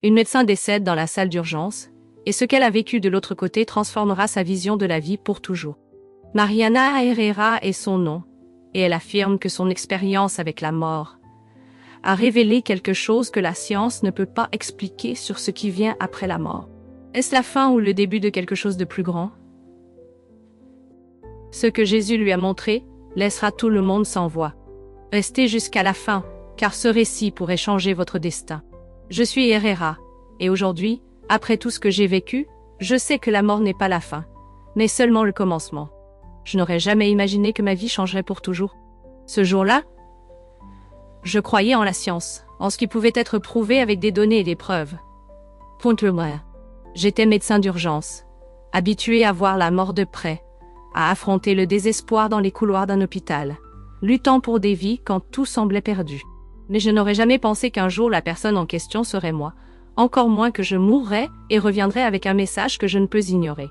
Une médecin décède dans la salle d'urgence, et ce qu'elle a vécu de l'autre côté transformera sa vision de la vie pour toujours. Mariana Herrera est son nom, et elle affirme que son expérience avec la mort a révélé quelque chose que la science ne peut pas expliquer sur ce qui vient après la mort. Est-ce la fin ou le début de quelque chose de plus grand? Ce que Jésus lui a montré laissera tout le monde sans voix. Restez jusqu'à la fin, car ce récit pourrait changer votre destin. Je suis Herrera, et aujourd'hui, après tout ce que j'ai vécu, je sais que la mort n'est pas la fin, mais seulement le commencement. Je n'aurais jamais imaginé que ma vie changerait pour toujours. Ce jour-là, je croyais en la science, en ce qui pouvait être prouvé avec des données et des preuves. Point. J'étais médecin d'urgence, habitué à voir la mort de près, à affronter le désespoir dans les couloirs d'un hôpital, luttant pour des vies quand tout semblait perdu. Mais je n'aurais jamais pensé qu'un jour la personne en question serait moi, encore moins que je mourrais et reviendrais avec un message que je ne peux ignorer.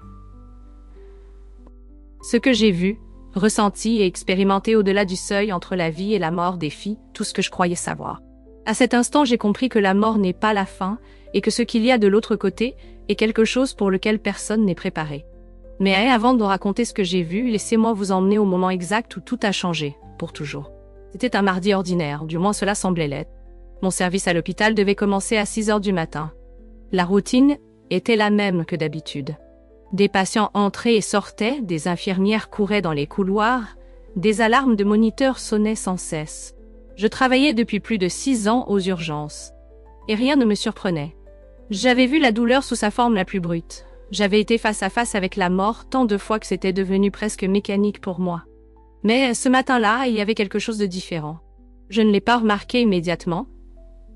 Ce que j'ai vu, ressenti et expérimenté au-delà du seuil entre la vie et la mort défie tout ce que je croyais savoir. À cet instant, j'ai compris que la mort n'est pas la fin et que ce qu'il y a de l'autre côté est quelque chose pour lequel personne n'est préparé. Mais avant de vous raconter ce que j'ai vu, laissez-moi vous emmener au moment exact où tout a changé, pour toujours. C'était un mardi ordinaire, du moins cela semblait l'être. Mon service à l'hôpital devait commencer à 6 heures du matin. La routine était la même que d'habitude. Des patients entraient et sortaient, des infirmières couraient dans les couloirs, des alarmes de moniteurs sonnaient sans cesse. Je travaillais depuis plus de 6 ans aux urgences. Et rien ne me surprenait. J'avais vu la douleur sous sa forme la plus brute. J'avais été face à face avec la mort tant de fois que c'était devenu presque mécanique pour moi. Mais ce matin-là, il y avait quelque chose de différent. Je ne l'ai pas remarqué immédiatement,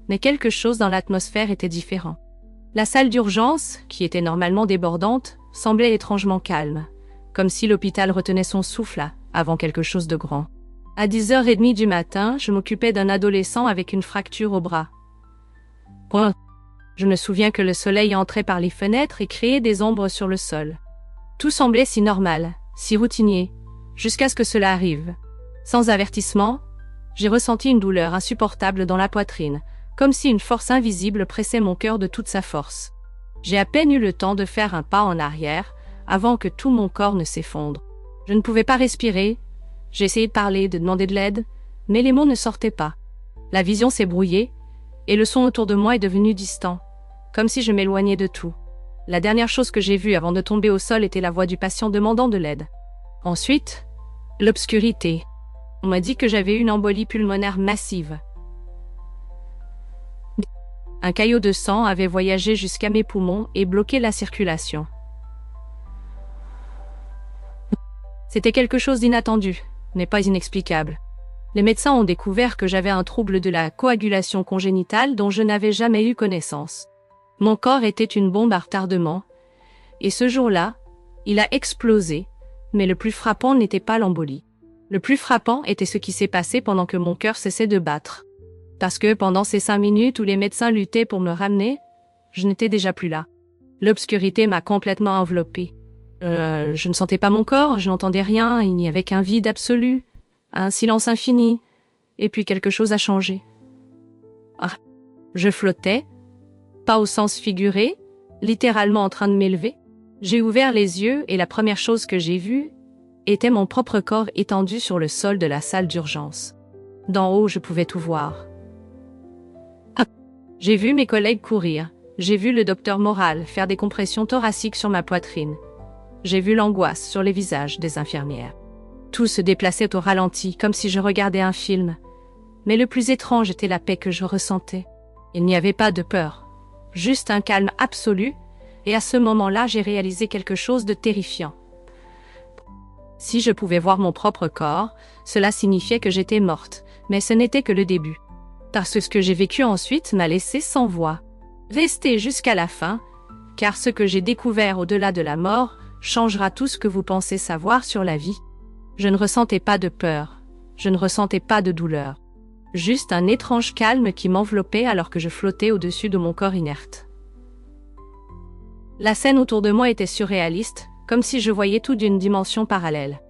mais quelque chose dans l'atmosphère était différent. La salle d'urgence, qui était normalement débordante, semblait étrangement calme, comme si l'hôpital retenait son souffle avant quelque chose de grand. À 10h30 du matin, je m'occupais d'un adolescent avec une fracture au bras. Je me souviens que le soleil entrait par les fenêtres et créait des ombres sur le sol. Tout semblait si normal, si routinier, jusqu'à ce que cela arrive. Sans avertissement, j'ai ressenti une douleur insupportable dans la poitrine, comme si une force invisible pressait mon cœur de toute sa force. J'ai à peine eu le temps de faire un pas en arrière, avant que tout mon corps ne s'effondre. Je ne pouvais pas respirer, j'ai essayé de parler, de demander de l'aide, mais les mots ne sortaient pas. La vision s'est brouillée, et le son autour de moi est devenu distant, comme si je m'éloignais de tout. La dernière chose que j'ai vue avant de tomber au sol était la voix du patient demandant de l'aide. Ensuite, l'obscurité. On m'a dit que j'avais une embolie pulmonaire massive. Un caillot de sang avait voyagé jusqu'à mes poumons et bloqué la circulation. C'était quelque chose d'inattendu, mais pas inexplicable. Les médecins ont découvert que j'avais un trouble de la coagulation congénitale dont je n'avais jamais eu connaissance. Mon corps était une bombe à retardement, et ce jour-là, il a explosé, mais le plus frappant n'était pas l'embolie. Le plus frappant était ce qui s'est passé pendant que mon cœur cessait de battre. Parce que pendant ces 5 minutes où les médecins luttaient pour me ramener, je n'étais déjà plus là. L'obscurité m'a complètement enveloppée. Je ne sentais pas mon corps, je n'entendais rien, il n'y avait qu'un vide absolu, un silence infini, et puis quelque chose a changé. Je flottais, pas au sens figuré, littéralement en train de m'élever. J'ai ouvert les yeux et la première chose que j'ai vue était mon propre corps étendu sur le sol de la salle d'urgence. D'en haut, je pouvais tout voir. J'ai vu mes collègues courir, j'ai vu le docteur Moral faire des compressions thoraciques sur ma poitrine. J'ai vu l'angoisse sur les visages des infirmières. Tout se déplaçait au ralenti, comme si je regardais un film. Mais le plus étrange était la paix que je ressentais. Il n'y avait pas de peur, juste un calme absolu, et à ce moment-là, j'ai réalisé quelque chose de terrifiant. Si je pouvais voir mon propre corps, cela signifiait que j'étais morte, mais ce n'était que le début. Parce que ce que j'ai vécu ensuite m'a laissé sans voix. Restez jusqu'à la fin, car ce que j'ai découvert au-delà de la mort changera tout ce que vous pensez savoir sur la vie. Je ne ressentais pas de peur, je ne ressentais pas de douleur. Juste un étrange calme qui m'enveloppait alors que je flottais au-dessus de mon corps inerte. La scène autour de moi était surréaliste, comme si je voyais tout d'une dimension parallèle.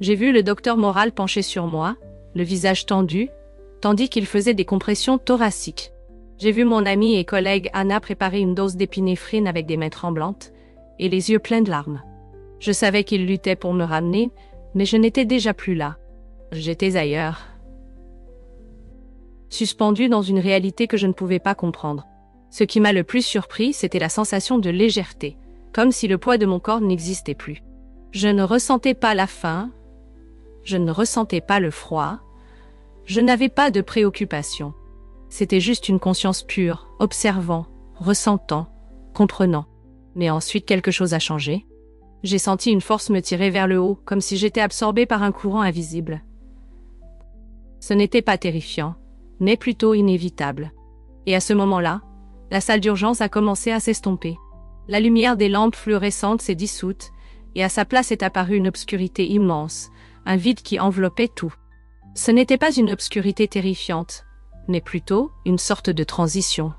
J'ai vu le docteur Moral penché sur moi, le visage tendu, tandis qu'il faisait des compressions thoraciques. J'ai vu mon amie et collègue Anna préparer une dose d'épinéphrine avec des mains tremblantes et les yeux pleins de larmes. Je savais qu'il luttait pour me ramener, mais je n'étais déjà plus là. J'étais ailleurs. Suspendue dans une réalité que je ne pouvais pas comprendre. Ce qui m'a le plus surpris, c'était la sensation de légèreté, comme si le poids de mon corps n'existait plus. Je ne ressentais pas la faim, je ne ressentais pas le froid, je n'avais pas de préoccupation. C'était juste une conscience pure, observant, ressentant, comprenant. Mais ensuite quelque chose a changé. J'ai senti une force me tirer vers le haut, comme si j'étais absorbée par un courant invisible. Ce n'était pas terrifiant, mais plutôt inévitable. Et à ce moment-là, la salle d'urgence a commencé à s'estomper. La lumière des lampes fluorescentes s'est dissoute, et à sa place est apparue une obscurité immense, un vide qui enveloppait tout. Ce n'était pas une obscurité terrifiante, mais plutôt une sorte de transition.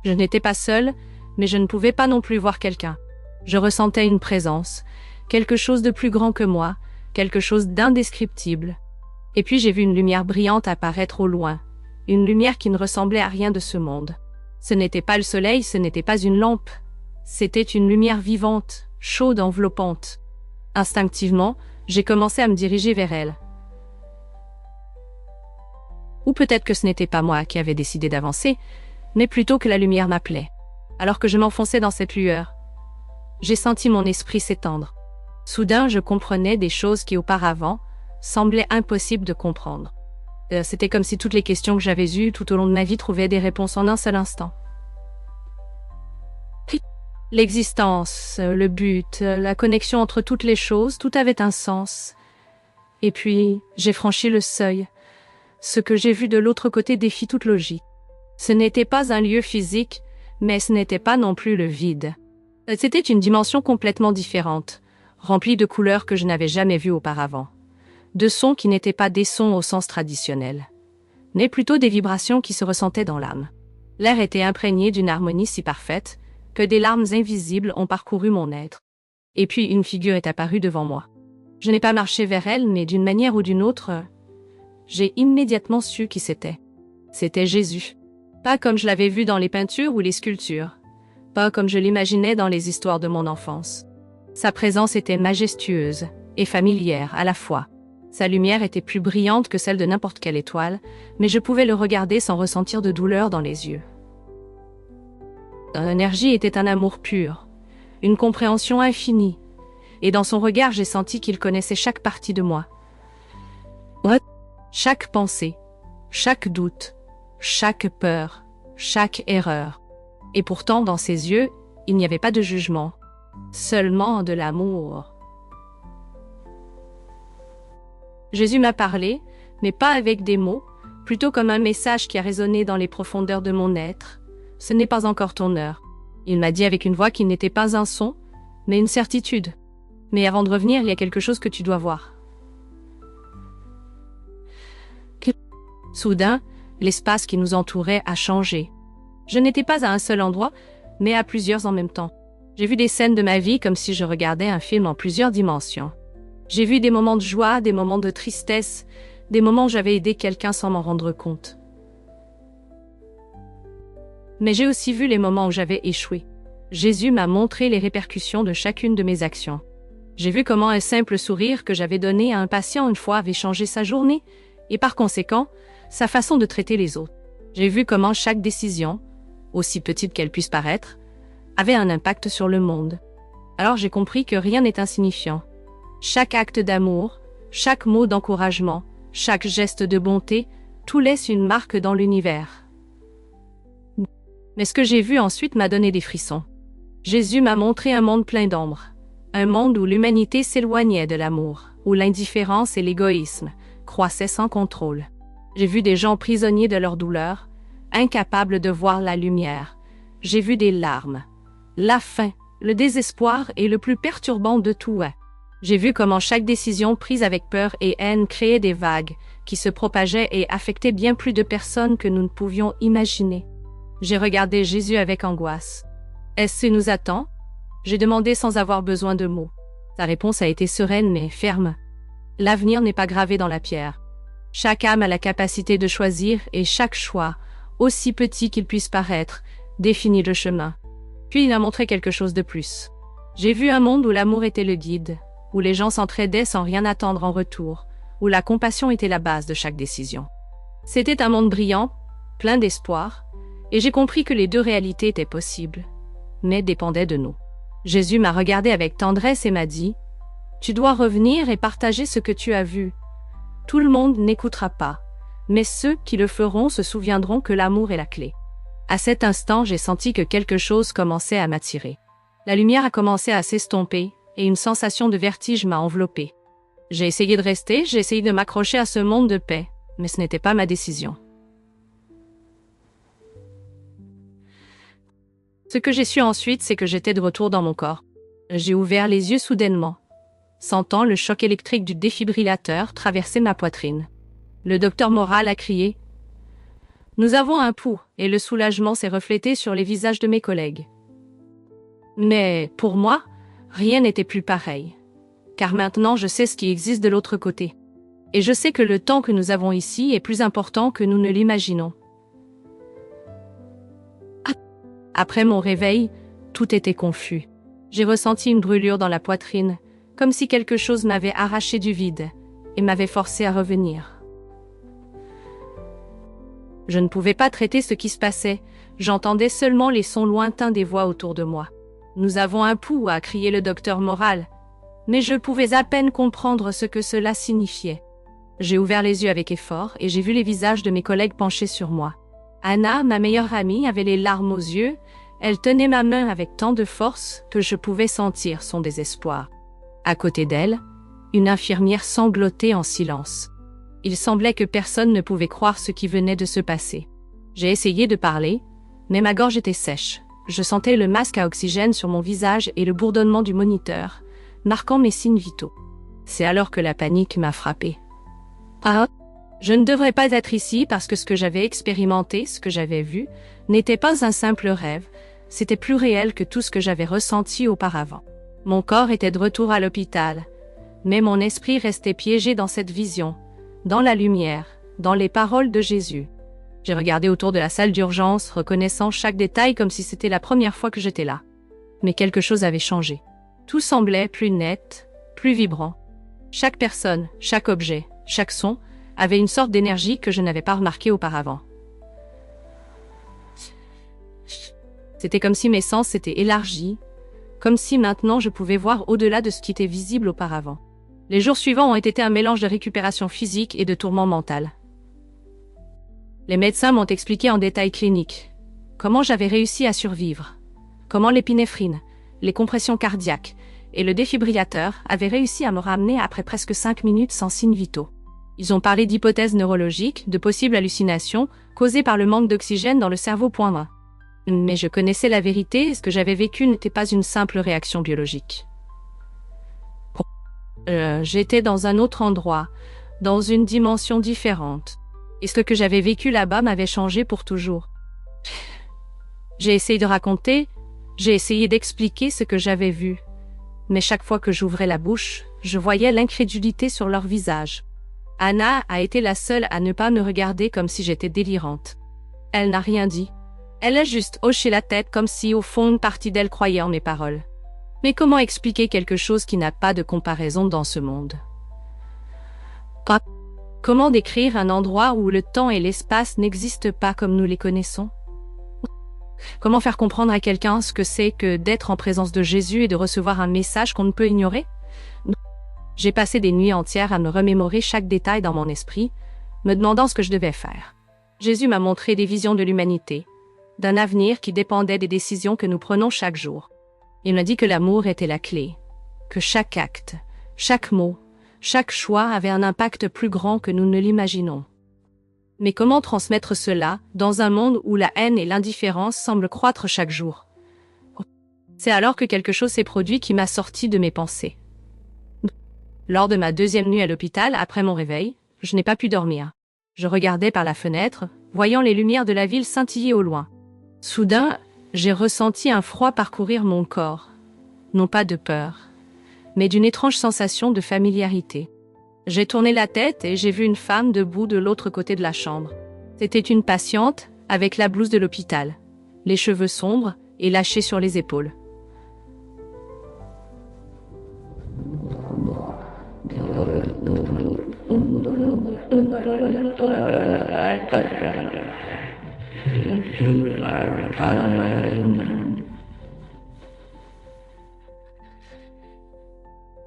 Je n'étais pas seule, mais je ne pouvais pas non plus voir quelqu'un. Je ressentais une présence, quelque chose de plus grand que moi, quelque chose d'indescriptible. Et puis j'ai vu une lumière brillante apparaître au loin, une lumière qui ne ressemblait à rien de ce monde. Ce n'était pas le soleil, ce n'était pas une lampe. C'était une lumière vivante, chaude, enveloppante. Instinctivement, j'ai commencé à me diriger vers elle. Ou peut-être que ce n'était pas moi qui avais décidé d'avancer, mais plutôt que la lumière m'appelait. Alors que je m'enfonçais dans cette lueur, j'ai senti mon esprit s'étendre. Soudain, je comprenais des choses qui auparavant semblaient impossibles de comprendre. C'était comme si toutes les questions que j'avais eues tout au long de ma vie trouvaient des réponses en un seul instant. L'existence, le but, la connexion entre toutes les choses, tout avait un sens. Et puis, j'ai franchi le seuil. Ce que j'ai vu de l'autre côté défie toute logique. Ce n'était pas un lieu physique, mais ce n'était pas non plus le vide. C'était une dimension complètement différente, remplie de couleurs que je n'avais jamais vues auparavant. De sons qui n'étaient pas des sons au sens traditionnel, mais plutôt des vibrations qui se ressentaient dans l'âme. L'air était imprégné d'une harmonie si parfaite que des larmes invisibles ont parcouru mon être. Et puis une figure est apparue devant moi. Je n'ai pas marché vers elle, mais d'une manière ou d'une autre, j'ai immédiatement su qui c'était. C'était Jésus. Pas comme je l'avais vu dans les peintures ou les sculptures. Pas comme je l'imaginais dans les histoires de mon enfance. Sa présence était majestueuse et familière à la fois. Sa lumière était plus brillante que celle de n'importe quelle étoile, mais je pouvais le regarder sans ressentir de douleur dans les yeux. Son énergie était un amour pur, une compréhension infinie, et dans son regard j'ai senti qu'il connaissait chaque partie de moi. Chaque pensée, chaque doute, chaque peur, chaque erreur. Et pourtant, dans ses yeux, il n'y avait pas de jugement, seulement de l'amour. Jésus m'a parlé, mais pas avec des mots, plutôt comme un message qui a résonné dans les profondeurs de mon être. Ce n'est pas encore ton heure. Il m'a dit avec une voix qui n'était pas un son, mais une certitude. Mais avant de revenir, il y a quelque chose que tu dois voir. Soudain, l'espace qui nous entourait a changé. Je n'étais pas à un seul endroit, mais à plusieurs en même temps. J'ai vu des scènes de ma vie comme si je regardais un film en plusieurs dimensions. J'ai vu des moments de joie, des moments de tristesse, des moments où j'avais aidé quelqu'un sans m'en rendre compte. Mais j'ai aussi vu les moments où j'avais échoué. Jésus m'a montré les répercussions de chacune de mes actions. J'ai vu comment un simple sourire que j'avais donné à un patient une fois avait changé sa journée, et par conséquent, sa façon de traiter les autres. J'ai vu comment chaque décision, aussi petite qu'elle puisse paraître, avait un impact sur le monde. Alors j'ai compris que rien n'est insignifiant. Chaque acte d'amour, chaque mot d'encouragement, chaque geste de bonté, tout laisse une marque dans l'univers. Mais ce que j'ai vu ensuite m'a donné des frissons. Jésus m'a montré un monde plein d'ombre. Un monde où l'humanité s'éloignait de l'amour, où l'indifférence et l'égoïsme croissaient sans contrôle. J'ai vu des gens prisonniers de leur douleur, incapables de voir la lumière. J'ai vu des larmes, la faim, le désespoir et le plus perturbant de tout. J'ai vu comment chaque décision prise avec peur et haine créait des vagues qui se propageaient et affectaient bien plus de personnes que nous ne pouvions imaginer. J'ai regardé Jésus avec angoisse. Est-ce ce qui nous attend? J'ai demandé sans avoir besoin de mots. Sa réponse a été sereine mais ferme. L'avenir n'est pas gravé dans la pierre. Chaque âme a la capacité de choisir et chaque choix aussi petit qu'il puisse paraître, définit le chemin. Puis il a montré quelque chose de plus. J'ai vu un monde où l'amour était le guide, où les gens s'entraidaient sans rien attendre en retour, où la compassion était la base de chaque décision. C'était un monde brillant, plein d'espoir, et j'ai compris que les deux réalités étaient possibles, mais dépendaient de nous. Jésus m'a regardé avec tendresse et m'a dit « Tu dois revenir et partager ce que tu as vu. Tout le monde n'écoutera pas, mais ceux qui le feront se souviendront que l'amour est la clé. » À cet instant, j'ai senti que quelque chose commençait à m'attirer. La lumière a commencé à s'estomper, et une sensation de vertige m'a enveloppée. J'ai essayé de rester, j'ai essayé de m'accrocher à ce monde de paix, mais ce n'était pas ma décision. Ce que j'ai su ensuite, c'est que j'étais de retour dans mon corps. J'ai ouvert les yeux soudainement, sentant le choc électrique du défibrillateur traverser ma poitrine. Le docteur Moral a crié « Nous avons un pouls » et le soulagement s'est reflété sur les visages de mes collègues. Mais, pour moi, rien n'était plus pareil. Car maintenant je sais ce qui existe de l'autre côté. Et je sais que le temps que nous avons ici est plus important que nous ne l'imaginons. Après mon réveil, tout était confus. J'ai ressenti une brûlure dans la poitrine, comme si quelque chose m'avait arraché du vide et m'avait forcé à revenir. Je ne pouvais pas traiter ce qui se passait, j'entendais seulement les sons lointains des voix autour de moi. « Nous avons un pouls » a crié le docteur Moral, mais je pouvais à peine comprendre ce que cela signifiait. J'ai ouvert les yeux avec effort et j'ai vu les visages de mes collègues penchés sur moi. Anna, ma meilleure amie, avait les larmes aux yeux, elle tenait ma main avec tant de force que je pouvais sentir son désespoir. À côté d'elle, une infirmière sanglotait en silence. Il semblait que personne ne pouvait croire ce qui venait de se passer. J'ai essayé de parler, mais ma gorge était sèche. Je sentais le masque à oxygène sur mon visage et le bourdonnement du moniteur, marquant mes signes vitaux. C'est alors que la panique m'a frappée. Ah, je ne devrais pas être ici parce que ce que j'avais expérimenté, ce que j'avais vu, n'était pas un simple rêve, c'était plus réel que tout ce que j'avais ressenti auparavant. Mon corps était de retour à l'hôpital, mais mon esprit restait piégé dans cette vision, dans la lumière, dans les paroles de Jésus. J'ai regardé autour de la salle d'urgence, reconnaissant chaque détail comme si c'était la première fois que j'étais là. Mais quelque chose avait changé. Tout semblait plus net, plus vibrant. Chaque personne, chaque objet, chaque son avait une sorte d'énergie que je n'avais pas remarquée auparavant. C'était comme si mes sens s'étaient élargis, comme si maintenant je pouvais voir au-delà de ce qui était visible auparavant. Les jours suivants ont été un mélange de récupération physique et de tourment mental. Les médecins m'ont expliqué en détail clinique comment j'avais réussi à survivre, comment l'épinéphrine, les compressions cardiaques et le défibrillateur avaient réussi à me ramener après presque 5 minutes sans signes vitaux. Ils ont parlé d'hypothèses neurologiques, de possibles hallucinations causées par le manque d'oxygène dans le cerveau. Mais je connaissais la vérité et ce que j'avais vécu n'était pas une simple réaction biologique. J'étais dans un autre endroit, dans une dimension différente. Et ce que j'avais vécu là-bas m'avait changé pour toujours. J'ai essayé de raconter, j'ai essayé d'expliquer ce que j'avais vu. Mais chaque fois que j'ouvrais la bouche, je voyais l'incrédulité sur leur visage. Anna a été la seule à ne pas me regarder comme si j'étais délirante. Elle n'a rien dit. Elle a juste hoché la tête comme si au fond une partie d'elle croyait en mes paroles. Mais comment expliquer quelque chose qui n'a pas de comparaison dans ce monde? Comment décrire un endroit où le temps et l'espace n'existent pas comme nous les connaissons? Comment faire comprendre à quelqu'un ce que c'est que d'être en présence de Jésus et de recevoir un message qu'on ne peut ignorer? J'ai passé des nuits entières à me remémorer chaque détail dans mon esprit, me demandant ce que je devais faire. Jésus m'a montré des visions de l'humanité, d'un avenir qui dépendait des décisions que nous prenons chaque jour. Il m'a dit que l'amour était la clé, que chaque acte, chaque mot, chaque choix avait un impact plus grand que nous ne l'imaginons. Mais comment transmettre cela dans un monde où la haine et l'indifférence semblent croître chaque jour? C'est alors que quelque chose s'est produit qui m'a sorti de mes pensées. Lors de ma 2e nuit à l'hôpital, après mon réveil, je n'ai pas pu dormir. Je regardais par la fenêtre, voyant les lumières de la ville scintiller au loin. Soudain, j'ai ressenti un froid parcourir mon corps. Non pas de peur, mais d'une étrange sensation de familiarité. J'ai tourné la tête et j'ai vu une femme debout de l'autre côté de la chambre. C'était une patiente, avec la blouse de l'hôpital, les cheveux sombres et lâchés sur les épaules.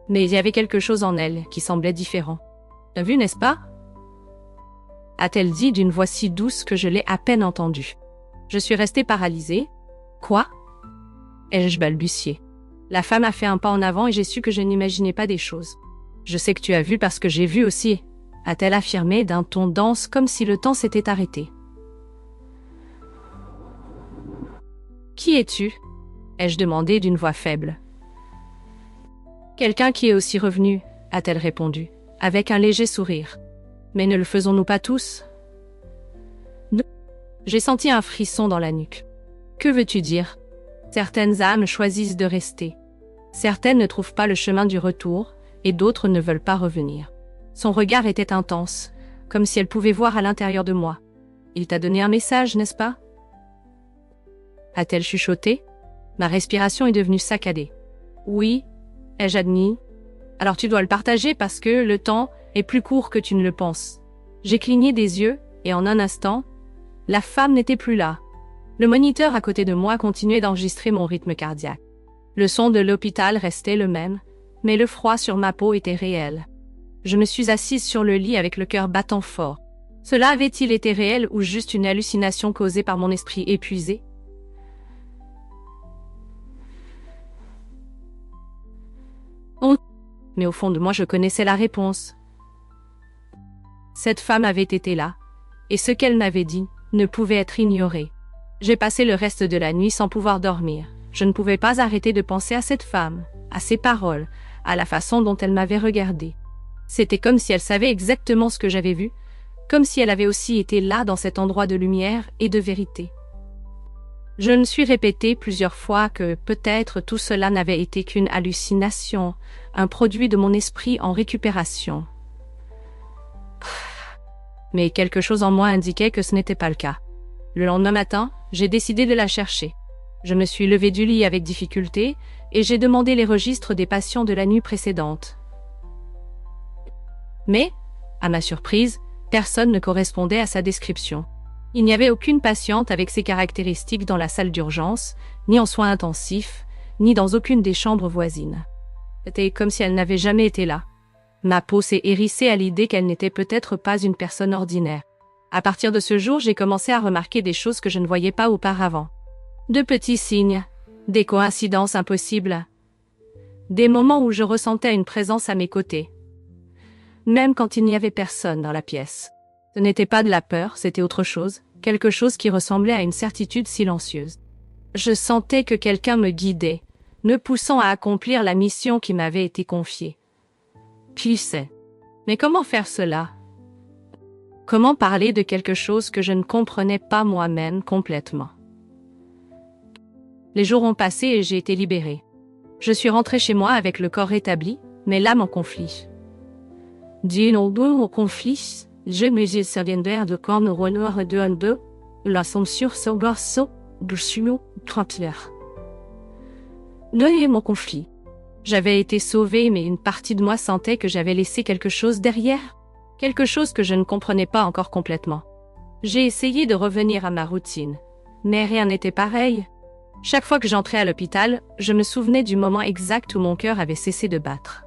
Mais il y avait quelque chose en elle qui semblait différent. T'as vu, n'est-ce pas? A-t-elle dit d'une voix si douce que je l'ai à peine entendue. Je suis restée paralysée. Quoi? Ai-je balbutié. La femme a fait un pas en avant et j'ai su que je n'imaginais pas des choses. Je sais que tu as vu parce que j'ai vu aussi, a-t-elle affirmé d'un ton dense comme si le temps s'était arrêté. Qui es-tu? Ai-je demandé d'une voix faible. Quelqu'un qui est aussi revenu, a-t-elle répondu, avec un léger sourire. Mais ne le faisons-nous pas tous? Non. J'ai senti un frisson dans la nuque. Que veux-tu dire? Certaines âmes choisissent de rester. Certaines ne trouvent pas le chemin du retour, et d'autres ne veulent pas revenir. Son regard était intense, comme si elle pouvait voir à l'intérieur de moi. Il t'a donné un message, n'est-ce pas? A-t-elle chuchoté? Ma respiration est devenue saccadée. Oui, ai-je admis. Alors tu dois le partager parce que le temps est plus court que tu ne le penses. J'ai cligné des yeux, et en un instant, la femme n'était plus là. Le moniteur à côté de moi continuait d'enregistrer mon rythme cardiaque. Le son de l'hôpital restait le même, mais le froid sur ma peau était réel. Je me suis assise sur le lit avec le cœur battant fort. Cela avait-il été réel ou juste une hallucination causée par mon esprit épuisé? Mais au fond de moi je connaissais la réponse. Cette femme avait été là, et ce qu'elle m'avait dit ne pouvait être ignoré. J'ai passé le reste de la nuit sans pouvoir dormir. Je ne pouvais pas arrêter de penser à cette femme, à ses paroles, à la façon dont elle m'avait regardée. C'était comme si elle savait exactement ce que j'avais vu, comme si elle avait aussi été là dans cet endroit de lumière et de vérité. Je me suis répété plusieurs fois que peut-être tout cela n'avait été qu'une hallucination, un produit de mon esprit en récupération. Mais quelque chose en moi indiquait que ce n'était pas le cas. Le lendemain matin, j'ai décidé de la chercher. Je me suis levée du lit avec difficulté et j'ai demandé les registres des patients de la nuit précédente. Mais, à ma surprise, personne ne correspondait à sa description. Il n'y avait aucune patiente avec ces caractéristiques dans la salle d'urgence, ni en soins intensifs, ni dans aucune des chambres voisines. C'était comme si elle n'avait jamais été là. Ma peau s'est hérissée à l'idée qu'elle n'était peut-être pas une personne ordinaire. À partir de ce jour, j'ai commencé à remarquer des choses que je ne voyais pas auparavant. De petits signes, des coïncidences impossibles, des moments où je ressentais une présence à mes côtés. Même quand il n'y avait personne dans la pièce. Ce n'était pas de la peur, c'était autre chose, quelque chose qui ressemblait à une certitude silencieuse. Je sentais que quelqu'un me guidait, me poussant à accomplir la mission qui m'avait été confiée. Qui sait? Mais comment faire cela? Comment parler de quelque chose que je ne comprenais pas moi-même complètement? Les jours ont passé et j'ai été libérée. Je suis rentrée chez moi avec le corps rétabli, mais l'âme en conflit. Au conflit, je me suis survenu de corps neuronal de un deux, la censure sur garçon, de sumo, 30 heures. Mon conflit. J'avais été sauvée, mais une partie de moi sentait que j'avais laissé quelque chose derrière. Quelque chose que je ne comprenais pas encore complètement. J'ai essayé de revenir à ma routine, mais rien n'était pareil. Chaque fois que j'entrais à l'hôpital, je me souvenais du moment exact où mon cœur avait cessé de battre.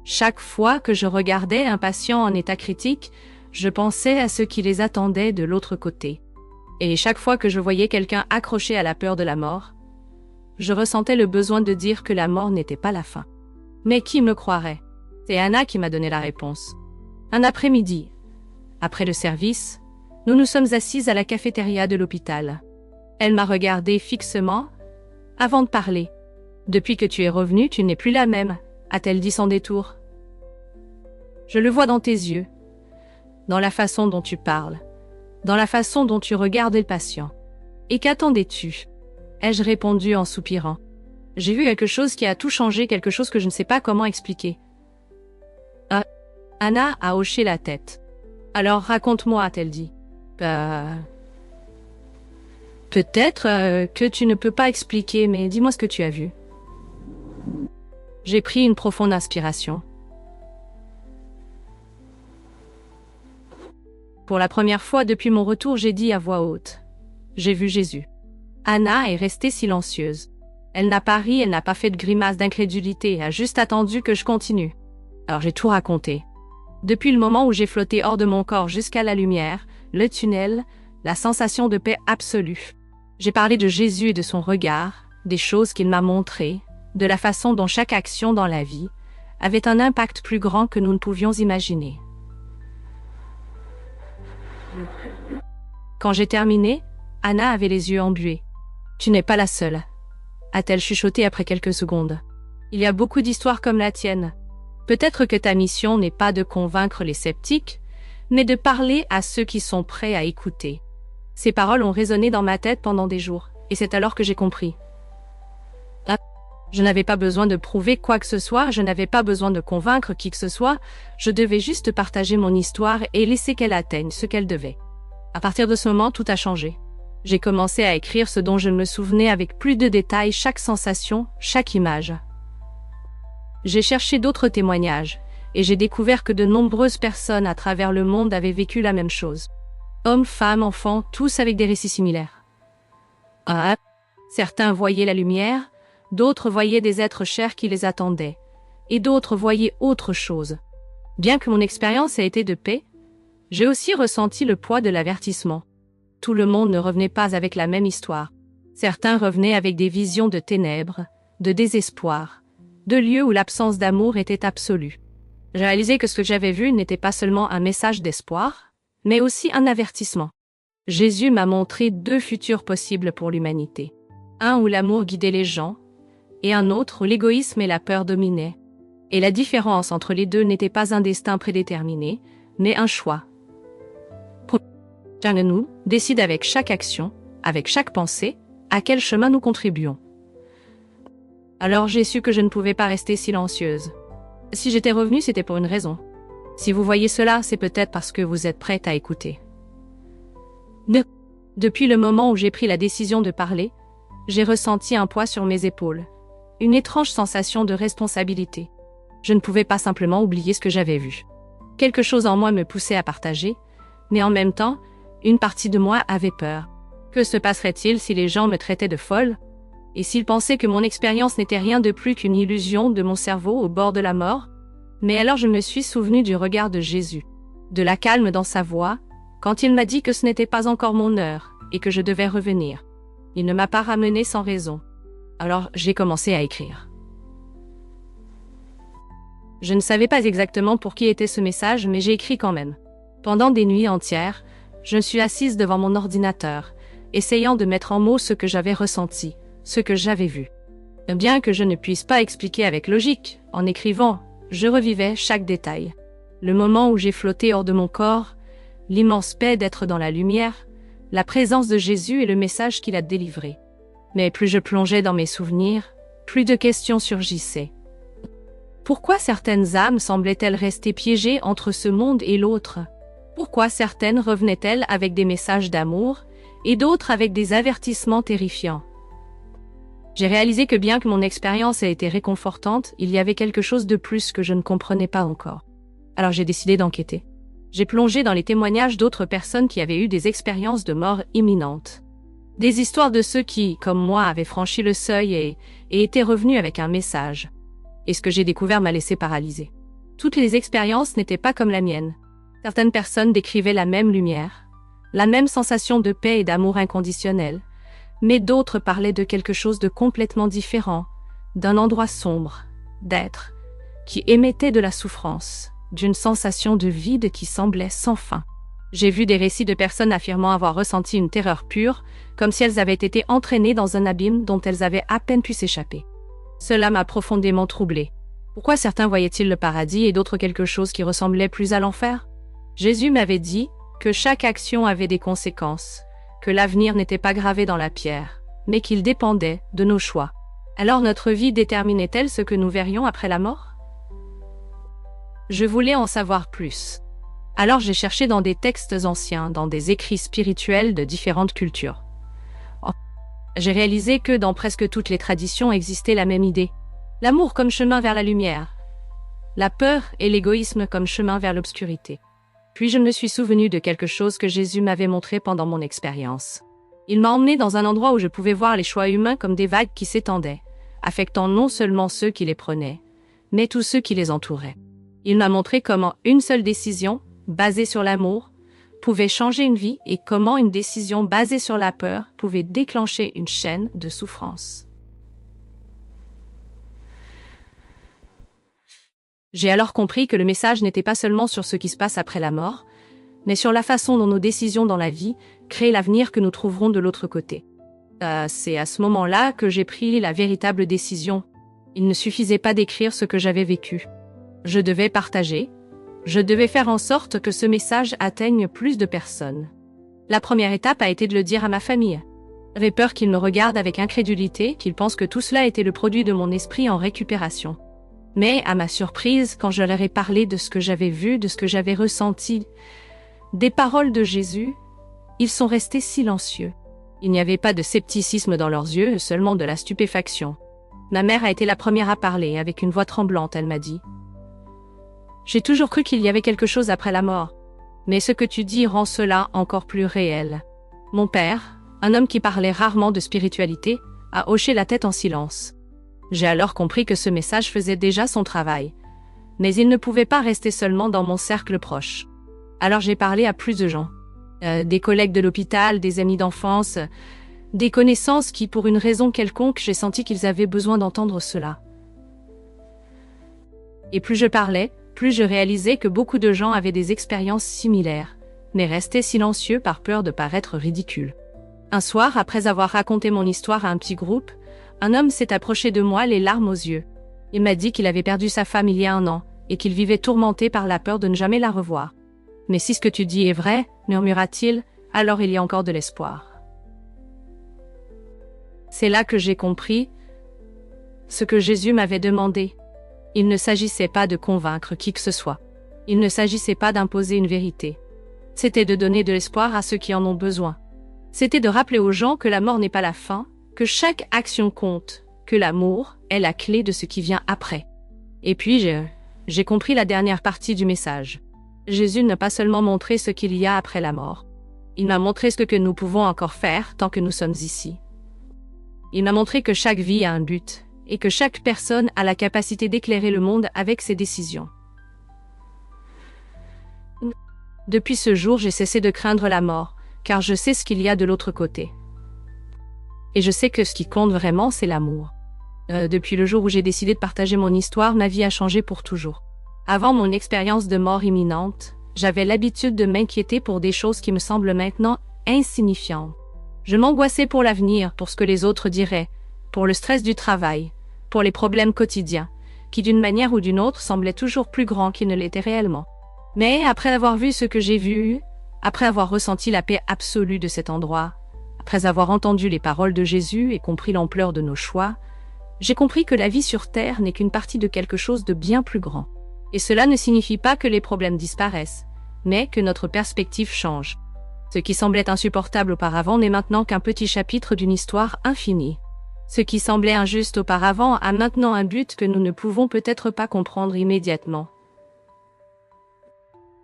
Chaque fois que je regardais un patient en état critique, je pensais à ce qui les attendait de l'autre côté. Et chaque fois que je voyais quelqu'un accroché à la peur de la mort, je ressentais le besoin de dire que la mort n'était pas la fin. Mais qui me croirait? C'est Anna qui m'a donné la réponse. Un après-midi, après le service, nous nous sommes assises à la cafétéria de l'hôpital. Elle m'a regardé fixement, avant de parler. « Depuis que tu es revenue, tu n'es plus la même », a-t-elle dit sans détour. Je le vois dans tes yeux, dans la façon dont tu parles, dans la façon dont tu regardes le patient. Et qu'attendais-tu? Ai-je répondu en soupirant. J'ai vu quelque chose qui a tout changé, quelque chose que je ne sais pas comment expliquer. Anna a hoché la tête. Alors raconte-moi, a-t-elle dit. Peut-être que tu ne peux pas expliquer, mais dis-moi ce que tu as vu. J'ai pris une profonde inspiration. Pour la première fois depuis mon retour, j'ai dit à voix haute. J'ai vu Jésus. Anna est restée silencieuse. Elle n'a pas ri, elle n'a pas fait de grimace d'incrédulité, elle a juste attendu que je continue. Alors j'ai tout raconté. Depuis le moment où j'ai flotté hors de mon corps jusqu'à la lumière, le tunnel, la sensation de paix absolue. J'ai parlé de Jésus et de son regard, des choses qu'il m'a montrées, de la façon dont chaque action dans la vie avait un impact plus grand que nous ne pouvions imaginer. Quand j'ai terminé, Anna avait les yeux embués. « Tu n'es pas la seule », a-t-elle chuchoté après quelques secondes. « Il y a beaucoup d'histoires comme la tienne. Peut-être que ta mission n'est pas de convaincre les sceptiques, mais de parler à ceux qui sont prêts à écouter. » Ces paroles ont résonné dans ma tête pendant des jours, et c'est alors que j'ai compris. Je n'avais pas besoin de prouver quoi que ce soit, je n'avais pas besoin de convaincre qui que ce soit, je devais juste partager mon histoire et laisser qu'elle atteigne ce qu'elle devait. À partir de ce moment, tout a changé. J'ai commencé à écrire ce dont je me souvenais avec plus de détails, chaque sensation, chaque image. J'ai cherché d'autres témoignages, et j'ai découvert que de nombreuses personnes à travers le monde avaient vécu la même chose. Hommes, femmes, enfants, tous avec des récits similaires. Certains voyaient la lumière, d'autres voyaient des êtres chers qui les attendaient, et d'autres voyaient autre chose. Bien que mon expérience ait été de paix, j'ai aussi ressenti le poids de l'avertissement. Tout le monde ne revenait pas avec la même histoire. Certains revenaient avec des visions de ténèbres, de désespoir, de lieux où l'absence d'amour était absolue. J'ai réalisé que ce que j'avais vu n'était pas seulement un message d'espoir, mais aussi un avertissement. Jésus m'a montré deux futurs possibles pour l'humanité. Un où l'amour guidait les gens, et un autre où l'égoïsme et la peur dominaient. Et la différence entre les deux n'était pas un destin prédéterminé, mais un choix. Chacun de nous décide avec chaque action, avec chaque pensée, à quel chemin nous contribuons. Alors j'ai su que je ne pouvais pas rester silencieuse. Si j'étais revenue, c'était pour une raison. Si vous voyez cela, c'est peut-être parce que vous êtes prête à écouter. Depuis le moment où j'ai pris la décision de parler, j'ai ressenti un poids sur mes épaules. Une étrange sensation de responsabilité. Je ne pouvais pas simplement oublier ce que j'avais vu. Quelque chose en moi me poussait à partager, mais en même temps, une partie de moi avait peur. Que se passerait-il si les gens me traitaient de folle? Et s'ils pensaient que mon expérience n'était rien de plus qu'une illusion de mon cerveau au bord de la mort? Mais alors je me suis souvenu du regard de Jésus, de la calme dans sa voix, quand il m'a dit que ce n'était pas encore mon heure, et que je devais revenir. Il ne m'a pas ramené sans raison. Alors j'ai commencé à écrire. Je ne savais pas exactement pour qui était ce message, mais j'ai écrit quand même. Pendant des nuits entières, je me suis assise devant mon ordinateur, essayant de mettre en mots ce que j'avais ressenti, ce que j'avais vu. Bien que je ne puisse pas expliquer avec logique, en écrivant, je revivais chaque détail. Le moment où j'ai flotté hors de mon corps, l'immense paix d'être dans la lumière, la présence de Jésus et le message qu'il a délivré. Mais plus je plongeais dans mes souvenirs, plus de questions surgissaient. Pourquoi certaines âmes semblaient-elles rester piégées entre ce monde et l'autre? Pourquoi certaines revenaient-elles avec des messages d'amour, et d'autres avec des avertissements terrifiants? J'ai réalisé que bien que mon expérience ait été réconfortante, il y avait quelque chose de plus que je ne comprenais pas encore. Alors j'ai décidé d'enquêter. J'ai plongé dans les témoignages d'autres personnes qui avaient eu des expériences de mort imminente. Des histoires de ceux qui, comme moi, avaient franchi le seuil et étaient revenus avec un message. Et ce que j'ai découvert m'a laissé paralysée. Toutes les expériences n'étaient pas comme la mienne. Certaines personnes décrivaient la même lumière, la même sensation de paix et d'amour inconditionnel, mais d'autres parlaient de quelque chose de complètement différent, d'un endroit sombre, d'être, qui émettait de la souffrance, d'une sensation de vide qui semblait sans fin. J'ai vu des récits de personnes affirmant avoir ressenti une terreur pure, comme si elles avaient été entraînées dans un abîme dont elles avaient à peine pu s'échapper. Cela m'a profondément troublée. Pourquoi certains voyaient-ils le paradis et d'autres quelque chose qui ressemblait plus à l'enfer? Jésus m'avait dit que chaque action avait des conséquences, que l'avenir n'était pas gravé dans la pierre, mais qu'il dépendait de nos choix. Alors notre vie déterminait-elle ce que nous verrions après la mort? Je voulais en savoir plus. Alors j'ai cherché dans des textes anciens, dans des écrits spirituels de différentes cultures. Oh. J'ai réalisé que dans presque toutes les traditions existait la même idée. L'amour comme chemin vers la lumière. La peur et l'égoïsme comme chemin vers l'obscurité. Puis je me suis souvenu de quelque chose que Jésus m'avait montré pendant mon expérience. Il m'a emmené dans un endroit où je pouvais voir les choix humains comme des vagues qui s'étendaient, affectant non seulement ceux qui les prenaient, mais tous ceux qui les entouraient. Il m'a montré comment une seule décision, basée sur l'amour, pouvait changer une vie et comment une décision basée sur la peur pouvait déclencher une chaîne de souffrance. J'ai alors compris que le message n'était pas seulement sur ce qui se passe après la mort, mais sur la façon dont nos décisions dans la vie créent l'avenir que nous trouverons de l'autre côté. C'est à ce moment-là que j'ai pris la véritable décision. Il ne suffisait pas d'écrire ce que j'avais vécu. Je devais partager. Je devais faire en sorte que ce message atteigne plus de personnes. La première étape a été de le dire à ma famille. J'avais peur qu'ils me regardent avec incrédulité, qu'ils pensent que tout cela était le produit de mon esprit en récupération. Mais, à ma surprise, quand je leur ai parlé de ce que j'avais vu, de ce que j'avais ressenti, des paroles de Jésus, ils sont restés silencieux. Il n'y avait pas de scepticisme dans leurs yeux, seulement de la stupéfaction. Ma mère a été la première à parler, avec une voix tremblante, elle m'a dit. « J'ai toujours cru qu'il y avait quelque chose après la mort, mais ce que tu dis rend cela encore plus réel. » Mon père, un homme qui parlait rarement de spiritualité, a hoché la tête en silence. J'ai alors compris que ce message faisait déjà son travail. Mais il ne pouvait pas rester seulement dans mon cercle proche. Alors j'ai parlé à plus de gens. Des collègues de l'hôpital, des amis d'enfance, des connaissances qui, pour une raison quelconque, j'ai senti qu'ils avaient besoin d'entendre cela. Et plus je parlais, plus je réalisais que beaucoup de gens avaient des expériences similaires, mais restaient silencieux par peur de paraître ridicules. Un soir, après avoir raconté mon histoire à un petit groupe, un homme s'est approché de moi les larmes aux yeux. Il m'a dit qu'il avait perdu sa femme il y a 1 an, et qu'il vivait tourmenté par la peur de ne jamais la revoir. « Mais si ce que tu dis est vrai, murmura-t-il, alors il y a encore de l'espoir. » C'est là que j'ai compris ce que Jésus m'avait demandé. Il ne s'agissait pas de convaincre qui que ce soit. Il ne s'agissait pas d'imposer une vérité. C'était de donner de l'espoir à ceux qui en ont besoin. C'était de rappeler aux gens que la mort n'est pas la fin, que chaque action compte, que l'amour est la clé de ce qui vient après. Et puis j'ai compris la dernière partie du message. Jésus n'a pas seulement montré ce qu'il y a après la mort. Il m'a montré ce que nous pouvons encore faire tant que nous sommes ici. Il m'a montré que chaque vie a un but, et que chaque personne a la capacité d'éclairer le monde avec ses décisions. Depuis ce jour, j'ai cessé de craindre la mort, car je sais ce qu'il y a de l'autre côté. Et je sais que ce qui compte vraiment, c'est l'amour. Depuis le jour où j'ai décidé de partager mon histoire, ma vie a changé pour toujours. Avant mon expérience de mort imminente, j'avais l'habitude de m'inquiéter pour des choses qui me semblent maintenant insignifiantes. Je m'angoissais pour l'avenir, pour ce que les autres diraient, pour le stress du travail, pour les problèmes quotidiens, qui d'une manière ou d'une autre semblaient toujours plus grands qu'ils ne l'étaient réellement. Mais après avoir vu ce que j'ai vu, après avoir ressenti la paix absolue de cet endroit, après avoir entendu les paroles de Jésus et compris l'ampleur de nos choix, j'ai compris que la vie sur Terre n'est qu'une partie de quelque chose de bien plus grand. Et cela ne signifie pas que les problèmes disparaissent, mais que notre perspective change. Ce qui semblait insupportable auparavant n'est maintenant qu'un petit chapitre d'une histoire infinie. Ce qui semblait injuste auparavant a maintenant un but que nous ne pouvons peut-être pas comprendre immédiatement.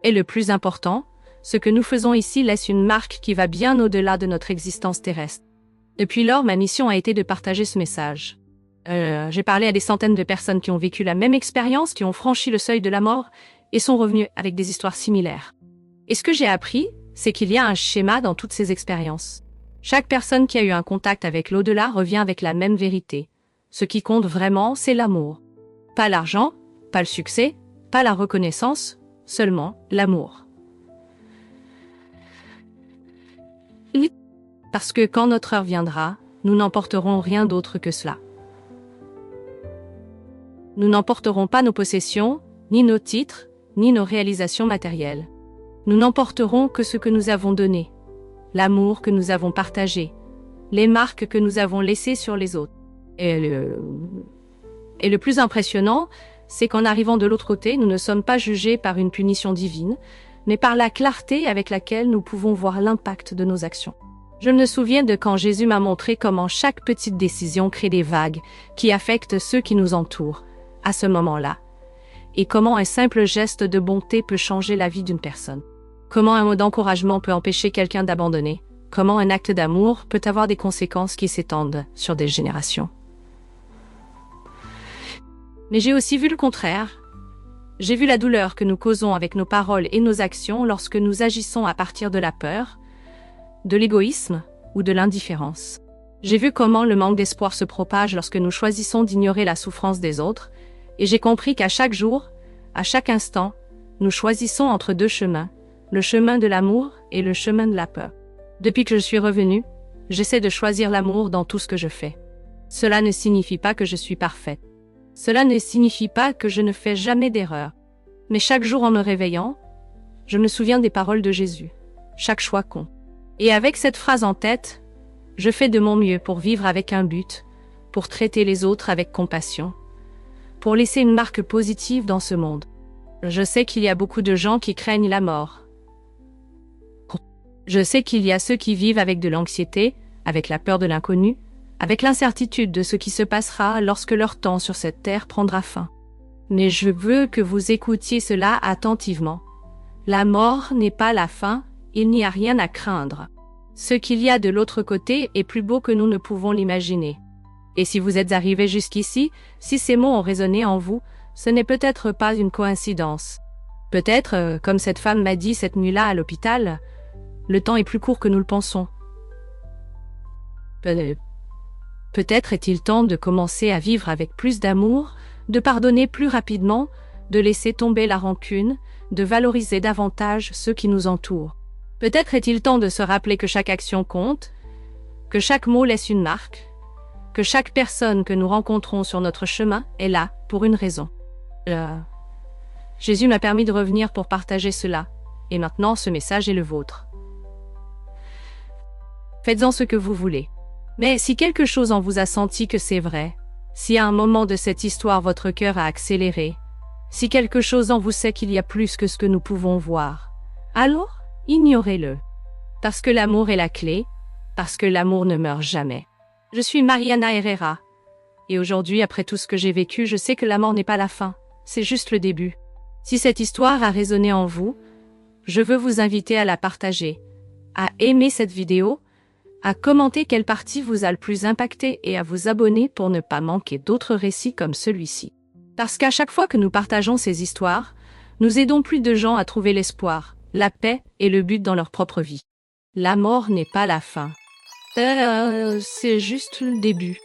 Et le plus important, ce que nous faisons ici laisse une marque qui va bien au-delà de notre existence terrestre. Depuis lors, ma mission a été de partager ce message. J'ai parlé à des centaines de personnes qui ont vécu la même expérience, qui ont franchi le seuil de la mort et sont revenues avec des histoires similaires. Et ce que j'ai appris, c'est qu'il y a un schéma dans toutes ces expériences. Chaque personne qui a eu un contact avec l'au-delà revient avec la même vérité. Ce qui compte vraiment, c'est l'amour. Pas l'argent, pas le succès, pas la reconnaissance, seulement l'amour. Parce que quand notre heure viendra, nous n'emporterons rien d'autre que cela. Nous n'emporterons pas nos possessions, ni nos titres, ni nos réalisations matérielles. Nous n'emporterons que ce que nous avons donné, l'amour que nous avons partagé, les marques que nous avons laissées sur les autres. Et le plus impressionnant, c'est qu'en arrivant de l'autre côté, nous ne sommes pas jugés par une punition divine, mais par la clarté avec laquelle nous pouvons voir l'impact de nos actions. Je me souviens de quand Jésus m'a montré comment chaque petite décision crée des vagues qui affectent ceux qui nous entourent, à ce moment-là, et comment un simple geste de bonté peut changer la vie d'une personne. Comment un mot d'encouragement peut empêcher quelqu'un d'abandonner. Comment un acte d'amour peut avoir des conséquences qui s'étendent sur des générations. Mais j'ai aussi vu le contraire. J'ai vu la douleur que nous causons avec nos paroles et nos actions lorsque nous agissons à partir de la peur, de l'égoïsme ou de l'indifférence. J'ai vu comment le manque d'espoir se propage lorsque nous choisissons d'ignorer la souffrance des autres, et j'ai compris qu'à chaque jour, à chaque instant, nous choisissons entre deux chemins, le chemin de l'amour et le chemin de la peur. Depuis que je suis revenue, j'essaie de choisir l'amour dans tout ce que je fais. Cela ne signifie pas que je suis parfaite. Cela ne signifie pas que je ne fais jamais d'erreur. Mais chaque jour en me réveillant, je me souviens des paroles de Jésus. Chaque choix compte. Et avec cette phrase en tête, je fais de mon mieux pour vivre avec un but, pour traiter les autres avec compassion, pour laisser une marque positive dans ce monde. Je sais qu'il y a beaucoup de gens qui craignent la mort. Je sais qu'il y a ceux qui vivent avec de l'anxiété, avec la peur de l'inconnu, avec l'incertitude de ce qui se passera lorsque leur temps sur cette terre prendra fin. Mais je veux que vous écoutiez cela attentivement. La mort n'est pas la fin, il n'y a rien à craindre. Ce qu'il y a de l'autre côté est plus beau que nous ne pouvons l'imaginer. Et si vous êtes arrivé jusqu'ici, si ces mots ont résonné en vous, ce n'est peut-être pas une coïncidence. Peut-être, comme cette femme m'a dit cette nuit-là à l'hôpital, le temps est plus court que nous le pensons. Peut-être est-il temps de commencer à vivre avec plus d'amour, de pardonner plus rapidement, de laisser tomber la rancune, de valoriser davantage ceux qui nous entourent. Peut-être est-il temps de se rappeler que chaque action compte, que chaque mot laisse une marque, que chaque personne que nous rencontrons sur notre chemin est là pour une raison. Jésus m'a permis de revenir pour partager cela, et maintenant ce message est le vôtre. Faites-en ce que vous voulez. Mais si quelque chose en vous a senti que c'est vrai, si à un moment de cette histoire votre cœur a accéléré, si quelque chose en vous sait qu'il y a plus que ce que nous pouvons voir, alors ignorez-le. Parce que l'amour est la clé, parce que l'amour ne meurt jamais. Je suis Mariana Herrera. Et aujourd'hui, après tout ce que j'ai vécu, je sais que la mort n'est pas la fin, c'est juste le début. Si cette histoire a résonné en vous, je veux vous inviter à la partager, à aimer cette vidéo, à commenter quelle partie vous a le plus impacté et à vous abonner pour ne pas manquer d'autres récits comme celui-ci. Parce qu'à chaque fois que nous partageons ces histoires, nous aidons plus de gens à trouver l'espoir, la paix et le but dans leur propre vie. La mort n'est pas la fin. C'est juste le début.